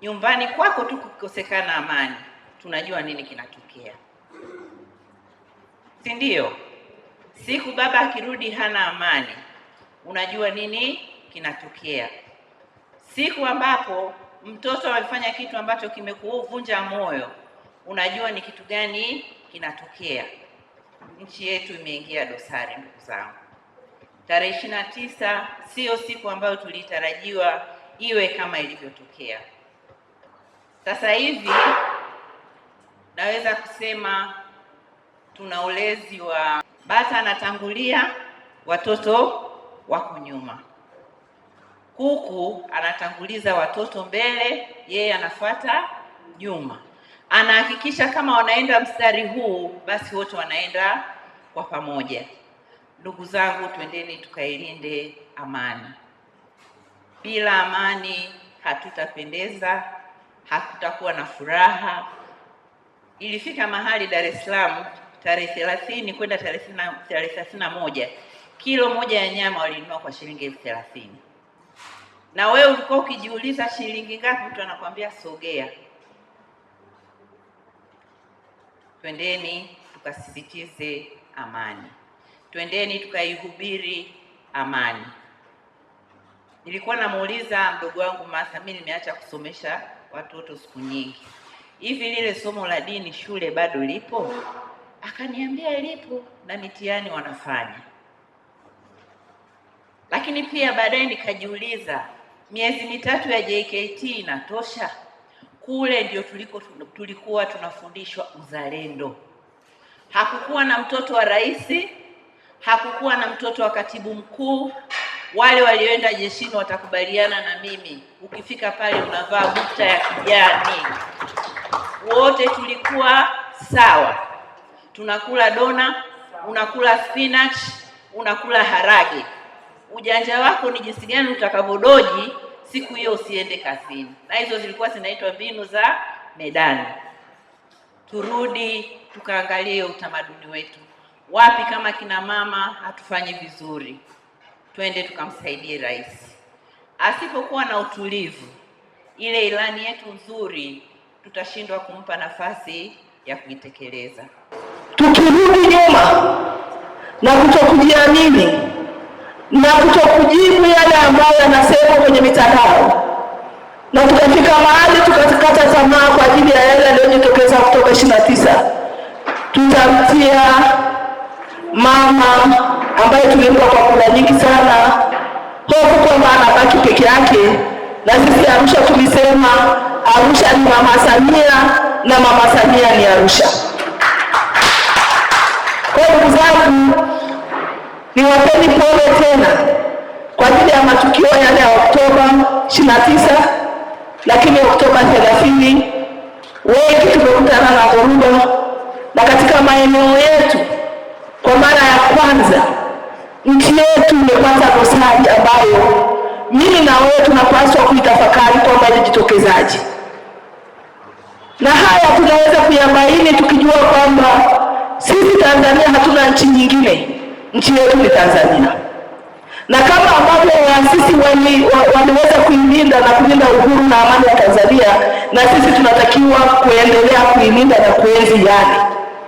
Nyumbani kwako tu kukosekana amani, tunajua nini kinatokea, si ndio? Siku baba akirudi hana amani, unajua nini kinatokea. Siku ambapo mtoto amefanya kitu ambacho kimekuvunja moyo, unajua ni kitu gani kinatokea. Nchi yetu imeingia dosari, ndugu zangu. Tarehe 29 sio siku ambayo tulitarajiwa iwe kama ilivyotokea. Sasa hivi naweza kusema tuna ulezi wa bata anatangulia, watoto wako nyuma. Kuku anatanguliza watoto mbele, yeye anafuata nyuma. Anahakikisha kama wanaenda mstari huu, basi wote wanaenda kwa pamoja. Ndugu zangu, twendeni tukailinde amani. Bila amani hatutapendeza, hakutakuwa na furaha. Ilifika mahali Dar es Salaam tarehe 30 kwenda tarehe 31, kilo moja ya nyama walinunua kwa shilingi 30,000. Na wewe ulikuwa ukijiuliza shilingi ngapi, mtu anakuambia sogea. Twendeni tukasisitize amani. Twendeni tukaihubiri amani. Nilikuwa namuuliza mdogo wangu Martha, mimi nimeacha kusomesha watoto siku nyingi, hivi lile somo la dini shule bado lipo? Akaniambia lipo na mitihani wanafanya. Lakini pia baadaye nikajiuliza, miezi mitatu ya JKT inatosha? Kule ndio tulikuwa tunafundishwa uzalendo. Hakukuwa na mtoto wa rais, hakukuwa na mtoto wa katibu mkuu. Wale walioenda jeshini watakubaliana na mimi, ukifika pale unavaa bukta ya kijani. Wote tulikuwa sawa. Tunakula dona, unakula spinach, unakula harage. Ujanja wako ni jinsi gani utakavodoji siku hiyo usiende kazini. Na hizo zilikuwa zinaitwa mbinu za medani. Turudi tukaangalie utamaduni wetu. Wapi kama kina mama hatufanyi vizuri, twende tukamsaidie rais. Asipokuwa na utulivu, ile ilani yetu nzuri tutashindwa kumpa nafasi ya kuitekeleza. Tukirudi nyuma na kutokujiamini na kutokujibu yale ambayo yanasema kwenye mitandao, na tukafika mahali tukakata tamaa kwa ajili ya yale yaliyojitokeza Oktoba 29, tutamtia mama ambaye tulimpa kwa kura nyingi sana hofu kwamba anabaki peke yake. Na sisi Arusha tulisema Arusha ni Mama Samia na Mama Samia ni Arusha. Kwa ndugu zangu, niwapeni pole tena kwa ajili ya matukio yale ya Oktoba 29, lakini Oktoba 30 wengi tumekutana na dhoruba, na katika maeneo yetu kwa mara ya kwanza nchi yetu imepata dosari ambayo mimi na wewe tunapaswa kuitafakari kwamba ilijitokezaje. Na haya tunaweza kuyabaini tukijua kwamba sisi Tanzania hatuna nchi nyingine, nchi yetu ni Tanzania. Na kama ambavyo waasisi waliweza kuilinda na kulinda uhuru na amani ya Tanzania, na sisi tunatakiwa kuendelea kuilinda na kuenzi yale.